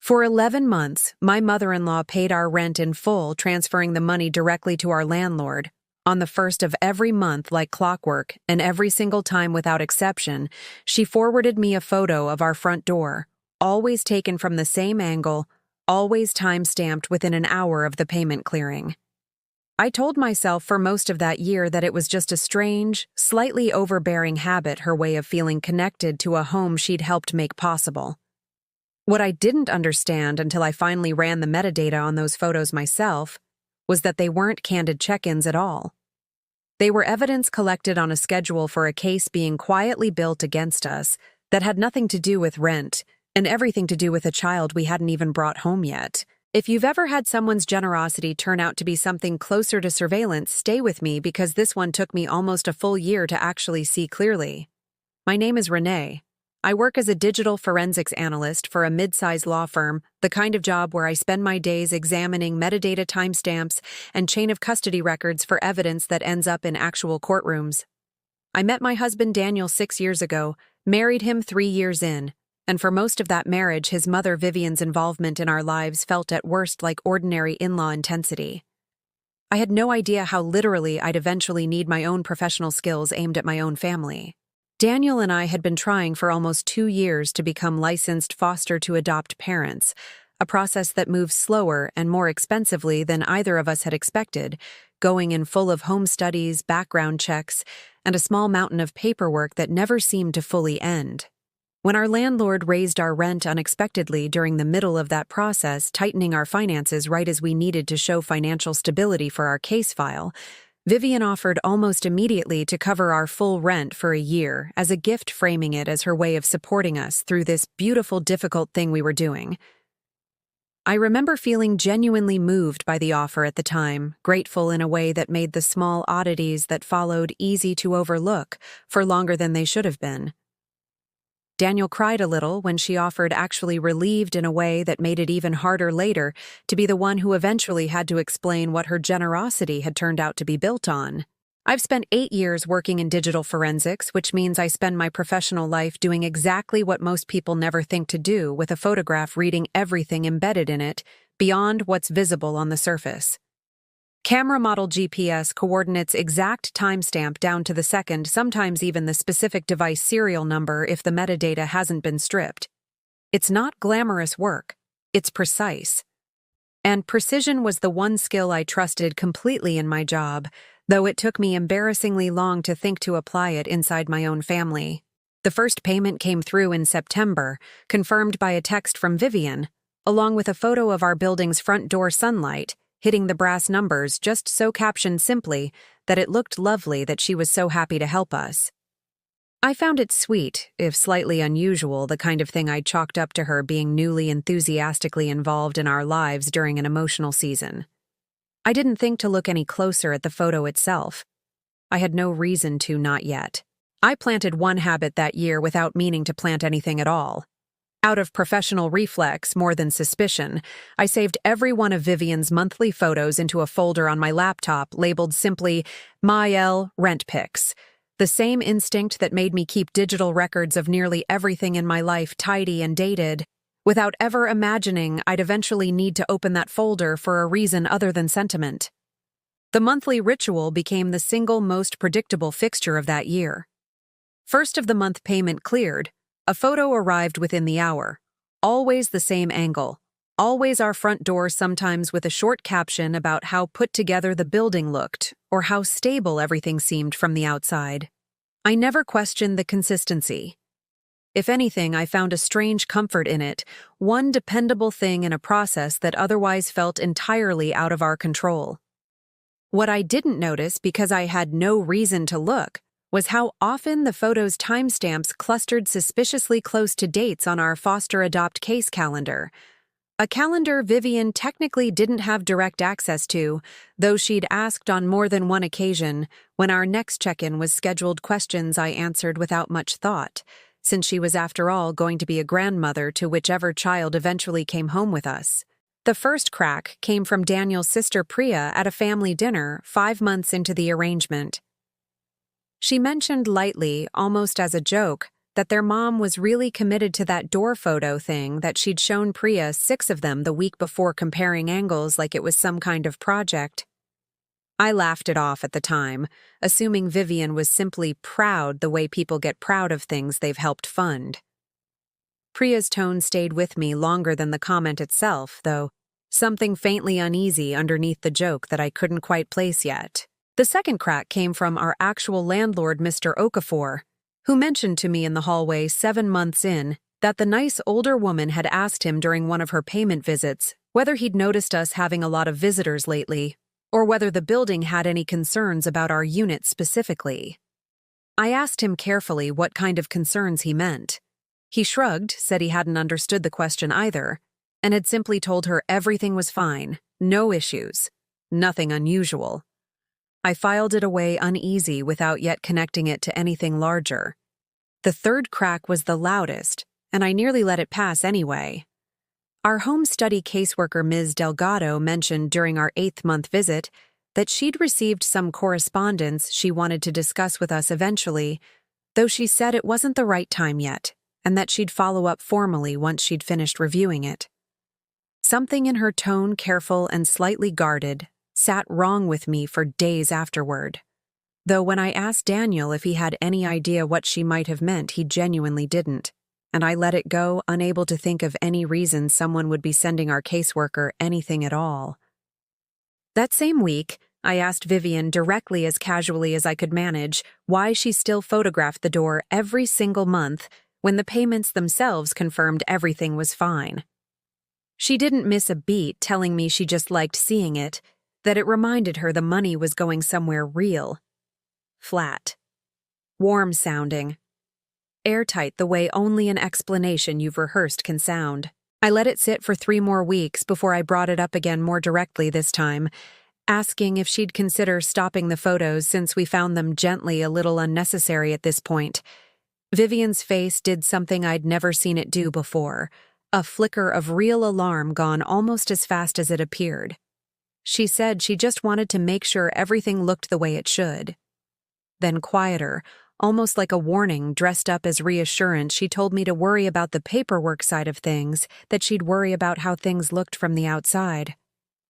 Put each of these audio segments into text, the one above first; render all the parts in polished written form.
For 11 months, my mother-in-law paid our rent in full, transferring the money directly to our landlord. On the first of every month, like clockwork, and every single time without exception, she forwarded me a photo of our front door, always taken from the same angle, always time-stamped within an hour of the payment clearing. I told myself for most of that year that it was just a strange, slightly overbearing habit, her way of feeling connected to a home she'd helped make possible. What I didn't understand until I finally ran the metadata on those photos myself was that they weren't candid check-ins at all. They were evidence collected on a schedule for a case being quietly built against us that had nothing to do with rent and everything to do with a child we hadn't even brought home yet. If you've ever had someone's generosity turn out to be something closer to surveillance, stay with me because this one took me almost a full year to actually see clearly. My name is Renee. I work as a digital forensics analyst for a mid-sized law firm, the kind of job where I spend my days examining metadata timestamps and chain of custody records for evidence that ends up in actual courtrooms. I met my husband Daniel 6 years ago, married him 3 years in, and for most of that marriage, his mother Vivian's involvement in our lives felt at worst like ordinary in-law intensity. I had no idea how literally I'd eventually need my own professional skills aimed at my own family. Daniel and I had been trying for almost 2 years to become licensed foster-to-adopt parents, a process that moves slower and more expensively than either of us had expected, going in full of home studies, background checks, and a small mountain of paperwork that never seemed to fully end. When our landlord raised our rent unexpectedly during the middle of that process, tightening our finances right as we needed to show financial stability for our case file, Vivian offered almost immediately to cover our full rent for a year as a gift, framing it as her way of supporting us through this beautiful, difficult thing we were doing. I remember feeling genuinely moved by the offer at the time, grateful in a way that made the small oddities that followed easy to overlook for longer than they should have been. Daniel cried a little when she offered, actually relieved in a way that made it even harder later to be the one who eventually had to explain what her generosity had turned out to be built on. I've spent 8 years working in digital forensics, which means I spend my professional life doing exactly what most people never think to do, with a photograph reading everything embedded in it, beyond what's visible on the surface. Camera model GPS coordinates exact timestamp down to the second, sometimes even the specific device serial number if the metadata hasn't been stripped. It's not glamorous work, it's precise. And precision was the one skill I trusted completely in my job, though it took me embarrassingly long to think to apply it inside my own family. The first payment came through in September, confirmed by a text from Vivian, along with a photo of our building's front door sunlight, hitting the brass numbers, just so captioned simply that it looked lovely that she was so happy to help us. I found it sweet, if slightly unusual, the kind of thing I chalked up to her being newly enthusiastically involved in our lives during an emotional season. I didn't think to look any closer at the photo itself. I had no reason to, not yet. I planted one habit that year without meaning to plant anything at all. Out of professional reflex more than suspicion, I saved every one of Vivian's monthly photos into a folder on my laptop labeled simply MyL Rent Pics, the same instinct that made me keep digital records of nearly everything in my life tidy and dated, without ever imagining I'd eventually need to open that folder for a reason other than sentiment. The monthly ritual became the single most predictable fixture of that year. First of the month payment cleared, a photo arrived within the hour. Always the same angle. Always our front door, sometimes with a short caption about how put together the building looked or how stable everything seemed from the outside. I never questioned the consistency. If anything, I found a strange comfort in it, one dependable thing in a process that otherwise felt entirely out of our control. What I didn't notice, because I had no reason to look, was how often the photo's timestamps clustered suspiciously close to dates on our foster-adopt case calendar. A calendar Vivian technically didn't have direct access to, though she'd asked on more than one occasion. When our next check-in was scheduled, questions I answered without much thought, since she was after all going to be a grandmother to whichever child eventually came home with us. The first crack came from Daniel's sister Priya at a family dinner 5 months into the arrangement. She mentioned lightly, almost as a joke, that their mom was really committed to that door photo thing, that she'd shown Priya 6 of them the week before, comparing angles like it was some kind of project. I laughed it off at the time, assuming Vivian was simply proud the way people get proud of things they've helped fund. Priya's tone stayed with me longer than the comment itself, though, something faintly uneasy underneath the joke that I couldn't quite place yet. The second crack came from our actual landlord, Mr. Okafor, who mentioned to me in the hallway 7 months in that the nice older woman had asked him during one of her payment visits whether he'd noticed us having a lot of visitors lately, or whether the building had any concerns about our unit specifically. I asked him carefully what kind of concerns he meant. He shrugged, said he hadn't understood the question either, and had simply told her everything was fine, no issues, nothing unusual. I filed it away uneasy without yet connecting it to anything larger. The third crack was the loudest, and I nearly let it pass anyway. Our home study caseworker Ms. Delgado mentioned during our 8th-month visit that she'd received some correspondence she wanted to discuss with us eventually, though she said it wasn't the right time yet, and that she'd follow up formally once she'd finished reviewing it. Something in her tone, careful and slightly guarded, sat wrong with me for days afterward. Though when I asked Daniel if he had any idea what she might have meant, he genuinely didn't, and I let it go, unable to think of any reason someone would be sending our caseworker anything at all. That same week, I asked Vivian directly, as casually as I could manage, why she still photographed the door every single month when the payments themselves confirmed everything was fine. She didn't miss a beat, telling me she just liked seeing it, that it reminded her the money was going somewhere real. Flat. Warm-sounding. Airtight the way only an explanation you've rehearsed can sound. I let it sit for 3 more weeks before I brought it up again more directly this time, asking if she'd consider stopping the photos since we found them gently a little unnecessary at this point. Vivian's face did something I'd never seen it do before, a flicker of real alarm gone almost as fast as it appeared. She said she just wanted to make sure everything looked the way it should. Then quieter, almost like a warning dressed up as reassurance, she told me to worry about the paperwork side of things, that she'd worry about how things looked from the outside.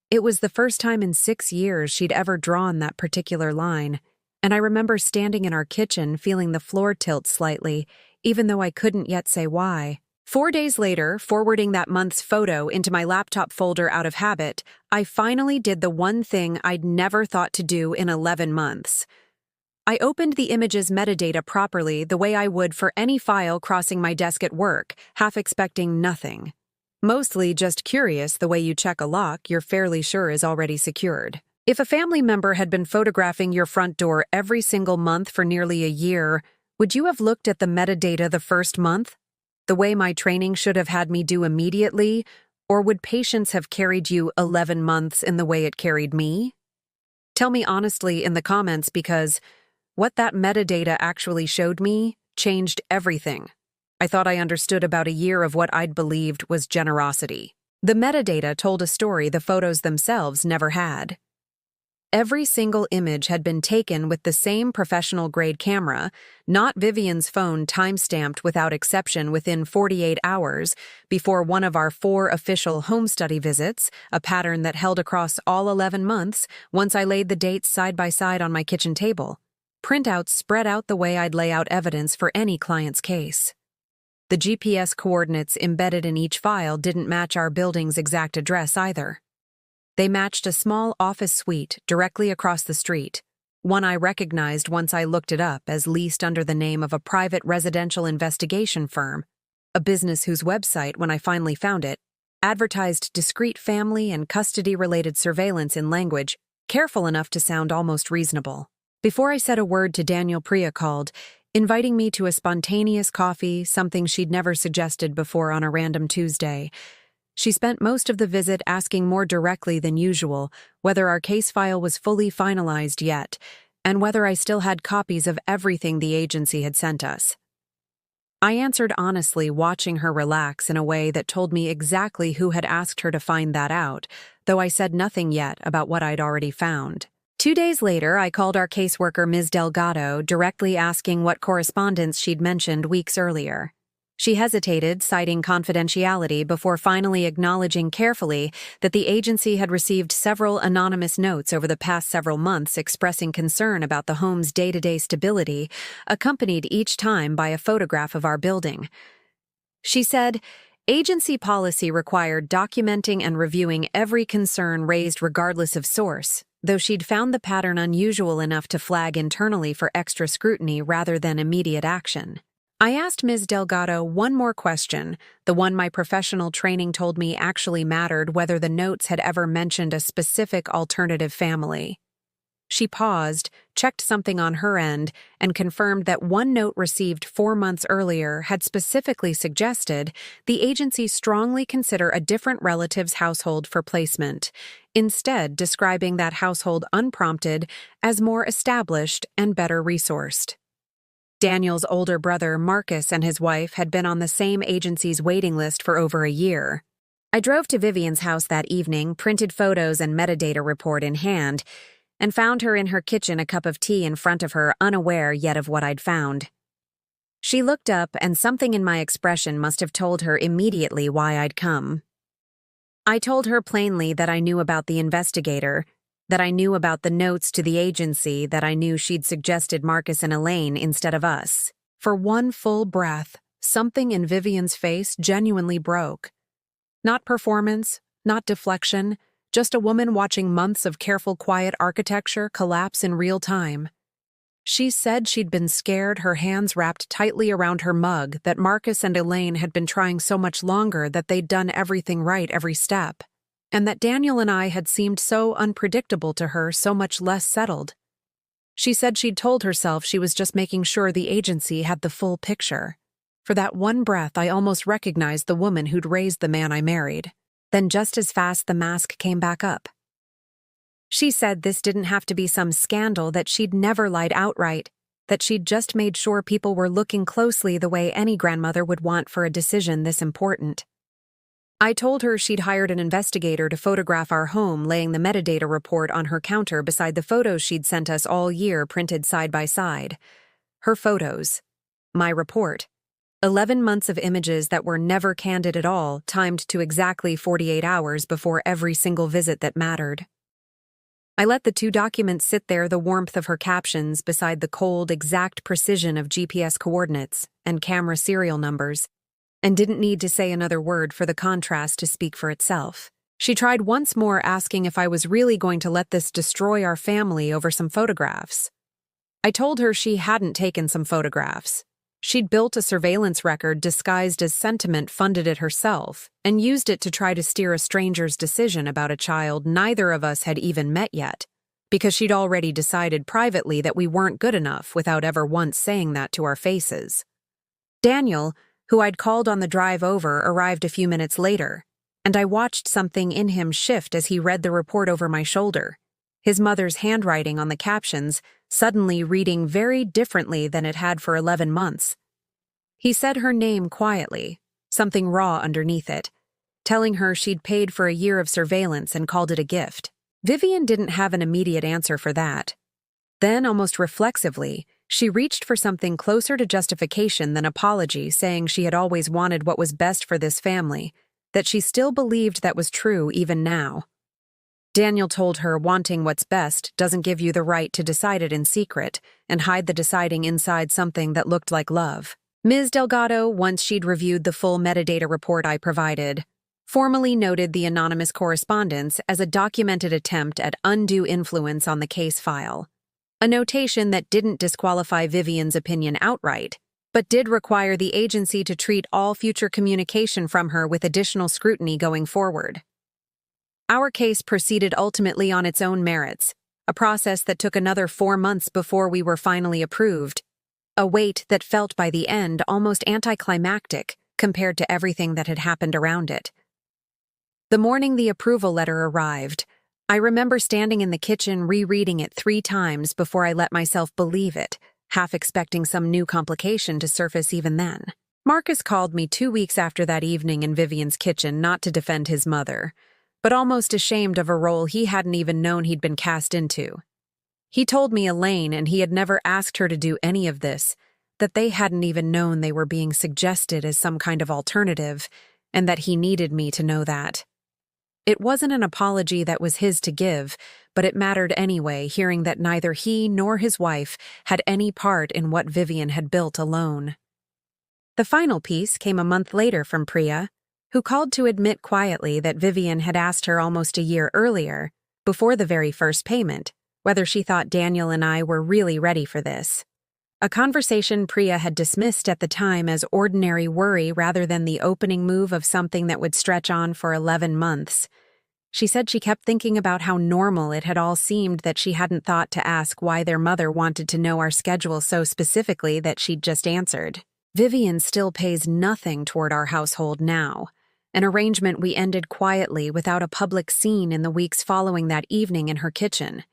It was the first time in 6 years she'd ever drawn that particular line, and I remember standing in our kitchen feeling the floor tilt slightly, even though I couldn't yet say why. 4 days later, forwarding that month's photo into my laptop folder out of habit, I finally did the one thing I'd never thought to do in 11 months. I opened the image's metadata properly, the way I would for any file crossing my desk at work, half expecting nothing. Mostly just curious the way you check a lock you're fairly sure is already secured. If a family member had been photographing your front door every single month for nearly a year, would you have looked at the metadata the first month, the way my training should have had me do immediately, or would patience have carried you 11 months in the way it carried me? Tell me honestly in the comments, because what that metadata actually showed me changed everything. I thought I understood about a year of what I'd believed was generosity. The metadata told a story the photos themselves never had. Every single image had been taken with the same professional-grade camera, not Vivian's phone, time-stamped without exception within 48 hours before one of our 4 official home study visits, a pattern that held across all 11 months once I laid the dates side by side on my kitchen table. Printouts spread out the way I'd lay out evidence for any client's case. The GPS coordinates embedded in each file didn't match our building's exact address either. They matched a small office suite directly across the street, one I recognized once I looked it up as leased under the name of a private residential investigation firm, a business whose website, when I finally found it, advertised discreet family and custody-related surveillance in language careful enough to sound almost reasonable. Before I said a word to Daniel, Priya called, inviting me to a spontaneous coffee, something she'd never suggested before on a random Tuesday. She spent most of the visit asking more directly than usual whether our case file was fully finalized yet, and whether I still had copies of everything the agency had sent us. I answered honestly, watching her relax in a way that told me exactly who had asked her to find that out, though I said nothing yet about what I'd already found. 2 days later, I called our caseworker, Ms. Delgado, directly asking what correspondence she'd mentioned weeks earlier. She hesitated, citing confidentiality, before finally acknowledging carefully that the agency had received several anonymous notes over the past several months expressing concern about the home's day-to-day stability, accompanied each time by a photograph of our building. She said, agency policy required documenting and reviewing every concern raised regardless of source, though she'd found the pattern unusual enough to flag internally for extra scrutiny rather than immediate action. I asked Ms. Delgado one more question, the one my professional training told me actually mattered, whether the notes had ever mentioned a specific alternative family. She paused, checked something on her end, and confirmed that one note received 4 months earlier had specifically suggested the agency strongly consider a different relative's household for placement, instead describing that household unprompted as more established and better resourced. Daniel's older brother, Marcus, and his wife had been on the same agency's waiting list for over a year. I drove to Vivian's house that evening, printed photos and metadata report in hand, and found her in her kitchen, a cup of tea in front of her, unaware yet of what I'd found. She looked up, and something in my expression must have told her immediately why I'd come. I told her plainly that I knew about the investigator, that I knew about the notes to the agency, that I knew she'd suggested Marcus and Elaine instead of us. For one full breath, something in Vivian's face genuinely broke. Not performance, not deflection, just a woman watching months of careful, quiet architecture collapse in real time. She said she'd been scared, her hands wrapped tightly around her mug, that Marcus and Elaine had been trying so much longer, that they'd done everything right every step, and that Daniel and I had seemed so unpredictable to her, so much less settled. She said she'd told herself she was just making sure the agency had the full picture. For that one breath, I almost recognized the woman who'd raised the man I married. Then just as fast, the mask came back up. She said this didn't have to be some scandal, that she'd never lied outright, that she'd just made sure people were looking closely the way any grandmother would want for a decision this important. I told her she'd hired an investigator to photograph our home, laying the metadata report on her counter beside the photos she'd sent us all year, printed side by side. Her photos. My report. 11 months of images that were never candid at all, timed to exactly 48 hours before every single visit that mattered. I let the 2 documents sit there, the warmth of her captions beside the cold, exact precision of GPS coordinates and camera serial numbers, and didn't need to say another word for the contrast to speak for itself. She tried once more, asking if I was really going to let this destroy our family over some photographs. I told her she hadn't taken some photographs. She'd built a surveillance record disguised as sentiment, funded it herself, and used it to try to steer a stranger's decision about a child neither of us had even met yet, because she'd already decided privately that we weren't good enough without ever once saying that to our faces. Daniel, who I'd called on the drive over, arrived a few minutes later, and I watched something in him shift as he read the report over my shoulder, his mother's handwriting on the captions suddenly reading very differently than it had for 11 months. He said her name quietly, something raw underneath it, telling her she'd paid for a year of surveillance and called it a gift. Vivian didn't have an immediate answer for that. Then, almost reflexively, she reached for something closer to justification than apology, saying she had always wanted what was best for this family, that she still believed that was true even now. Daniel told her wanting what's best doesn't give you the right to decide it in secret and hide the deciding inside something that looked like love. Ms. Delgado, once she'd reviewed the full metadata report I provided, formally noted the anonymous correspondence as a documented attempt at undue influence on the case file, a notation that didn't disqualify Vivian's opinion outright, but did require the agency to treat all future communication from her with additional scrutiny going forward. Our case proceeded ultimately on its own merits, a process that took another 4 months before we were finally approved, a wait that felt by the end almost anticlimactic compared to everything that had happened around it. The morning the approval letter arrived, I remember standing in the kitchen rereading it 3 times before I let myself believe it, half expecting some new complication to surface even then. Marcus called me 2 weeks after that evening in Vivian's kitchen, not to defend his mother, but almost ashamed of a role he hadn't even known he'd been cast into. He told me Elaine and he had never asked her to do any of this, that they hadn't even known they were being suggested as some kind of alternative, and that he needed me to know that. It wasn't an apology that was his to give, but it mattered anyway, hearing that neither he nor his wife had any part in what Vivian had built alone. The final piece came a month later from Priya, who called to admit quietly that Vivian had asked her almost a year earlier, before the very first payment, whether she thought Daniel and I were really ready for this. A conversation Priya had dismissed at the time as ordinary worry rather than the opening move of something that would stretch on for 11 months. She said she kept thinking about how normal it had all seemed that she hadn't thought to ask why their mother wanted to know our schedule so specifically that she'd just answered. Vivian still pays nothing toward our household now, an arrangement we ended quietly without a public scene in the weeks following that evening in her kitchen.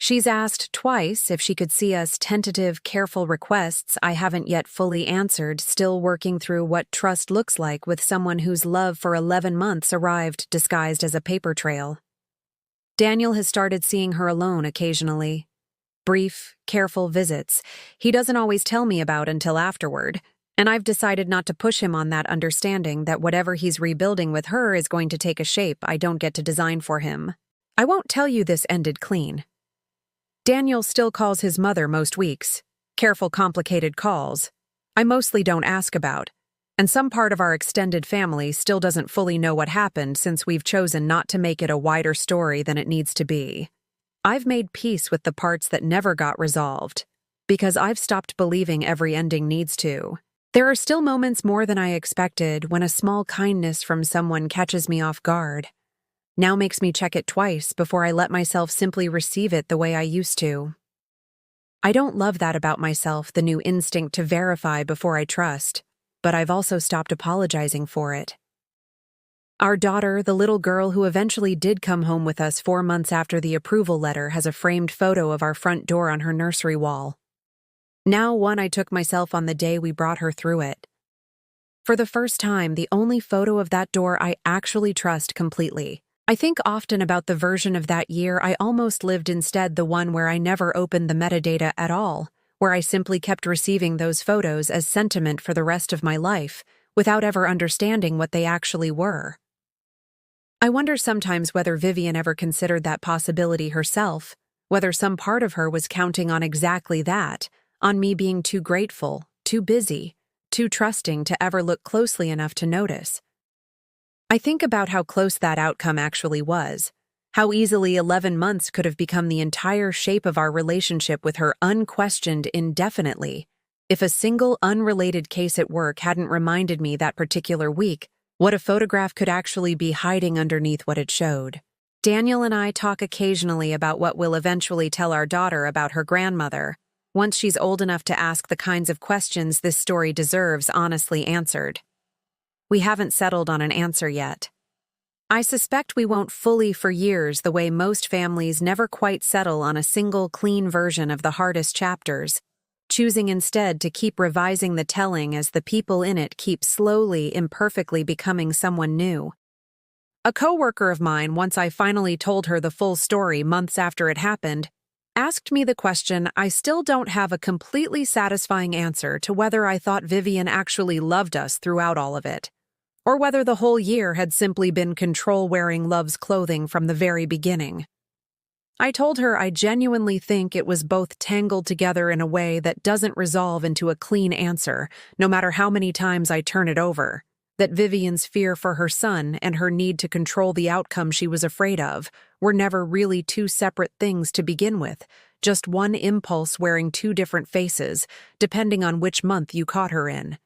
She's asked twice if she could see us tentative, careful requests I haven't yet fully answered, still working through what trust looks like with someone whose love for 11 months arrived disguised as a paper trail. Daniel has started seeing her alone occasionally. Brief, careful visits he doesn't always tell me about until afterward, and I've decided not to push him on that understanding that whatever he's rebuilding with her is going to take a shape I don't get to design for him. I won't tell you this ended clean. Daniel still calls his mother most weeks, careful, complicated calls I mostly don't ask about, and some part of our extended family still doesn't fully know what happened since we've chosen not to make it a wider story than it needs to be. I've made peace with the parts that never got resolved, because I've stopped believing every ending needs to. There are still moments more than I expected when a small kindness from someone catches me off guard. Now makes me check it twice before I let myself simply receive it the way I used to. I don't love that about myself, the new instinct to verify before I trust, but I've also stopped apologizing for it. Our daughter, the little girl who eventually did come home with us 4 months after the approval letter, has a framed photo of our front door on her nursery wall. Now one I took myself on the day we brought her through it. For the first time, the only photo of that door I actually trust completely. I think often about the version of that year I almost lived instead, the one where I never opened the metadata at all, where I simply kept receiving those photos as sentiment for the rest of my life, without ever understanding what they actually were. I wonder sometimes whether Vivian ever considered that possibility herself, whether some part of her was counting on exactly that, on me being too grateful, too busy, too trusting to ever look closely enough to notice. I think about how close that outcome actually was, how easily 11 months could have become the entire shape of our relationship with her, unquestioned indefinitely, if a single unrelated case at work hadn't reminded me that particular week what a photograph could actually be hiding underneath what it showed. Daniel and I talk occasionally about what we'll eventually tell our daughter about her grandmother, once she's old enough to ask the kinds of questions this story deserves honestly answered. We haven't settled on an answer yet. I suspect we won't fully for years, the way most families never quite settle on a single clean version of the hardest chapters, choosing instead to keep revising the telling as the people in it keep slowly, imperfectly becoming someone new. A coworker of mine, once I finally told her the full story months after it happened, asked me the question I still don't have a completely satisfying answer to, whether I thought Vivian actually loved us throughout all of it, or whether the whole year had simply been control wearing love's clothing from the very beginning. I told her I genuinely think it was both, tangled together in a way that doesn't resolve into a clean answer, no matter how many times I turn it over, that Vivian's fear for her son and her need to control the outcome she was afraid of were never really two separate things to begin with, just one impulse wearing two different faces, depending on which month you caught her in.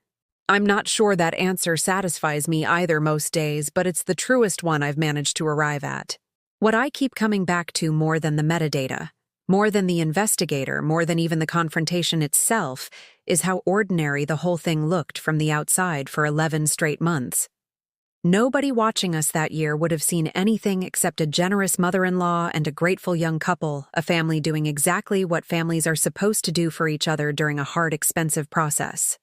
I'm not sure that answer satisfies me either most days, but it's the truest one I've managed to arrive at. What I keep coming back to more than the metadata, more than the investigator, more than even the confrontation itself, is how ordinary the whole thing looked from the outside for 11 straight months. Nobody watching us that year would have seen anything except a generous mother-in-law and a grateful young couple, a family doing exactly what families are supposed to do for each other during a hard, expensive process.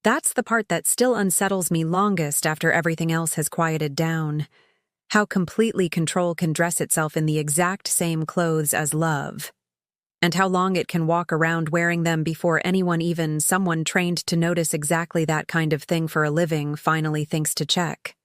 That's the part that still unsettles me longest after everything else has quieted down. How completely control can dress itself in the exact same clothes as love. and how long it can walk around wearing them before anyone, even someone trained to notice exactly that kind of thing for a living, finally thinks to check.